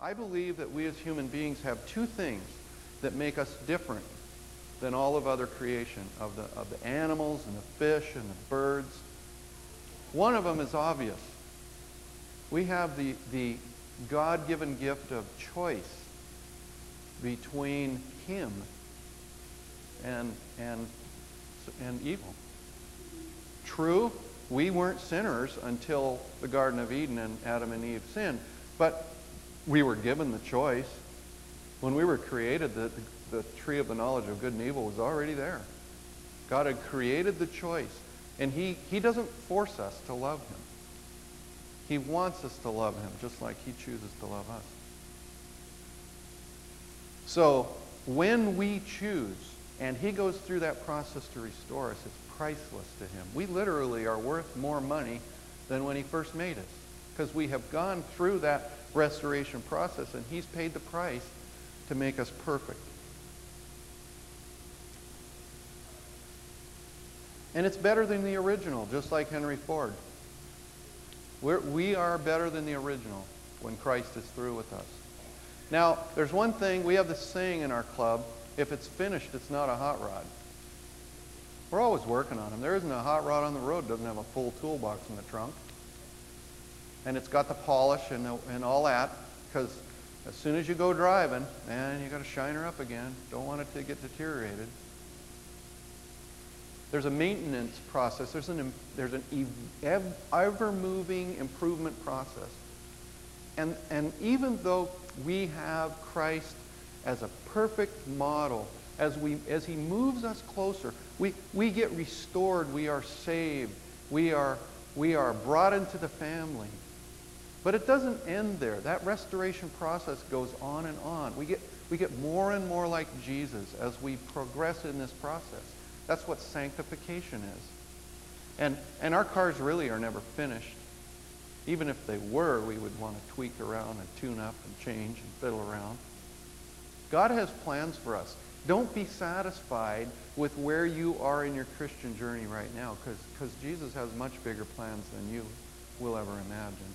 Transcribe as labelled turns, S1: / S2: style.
S1: I believe that we as human beings have two things that make us different than all of other creation, of the animals and the fish and the birds. One of them is obvious. We have the God-given gift of choice between him and evil. True, we weren't sinners until the Garden of Eden and Adam and Eve sinned, but we were given the choice. When we were created, the tree of the knowledge of good and evil was already there. God had created the choice, and he doesn't force us to love him. He wants us to love him just like he chooses to love us. So when we choose, and he goes through that process to restore us, it's priceless to him. We literally are worth more money than when he first made us, because we have gone through that restoration process, and he's paid the price to make us perfect. And it's better than the original, just like Henry Ford. We are better than the original when Christ is through with us. Now, there's one thing, we have this saying in our club, if it's finished, it's not a hot rod. We're always working on them. There isn't a hot rod on the road that doesn't have a full toolbox in the trunk. And it's got the polish and all that, because as soon as you go driving, man, you got to shine her up again. Don't want it to get deteriorated. There's a maintenance process. There's an ever-moving improvement process. And even though we have Christ as a perfect model, as he moves us closer, we get restored. We are saved. We are brought into the family. But it doesn't end there. That restoration process goes on and on. We get more and more like Jesus as we progress in this process. That's what sanctification is. And our cars really are never finished. Even if they were, we would want to tweak around and tune up and change and fiddle around. God has plans for us. Don't be satisfied with where you are in your Christian journey right now, because Jesus has much bigger plans than you will ever imagine.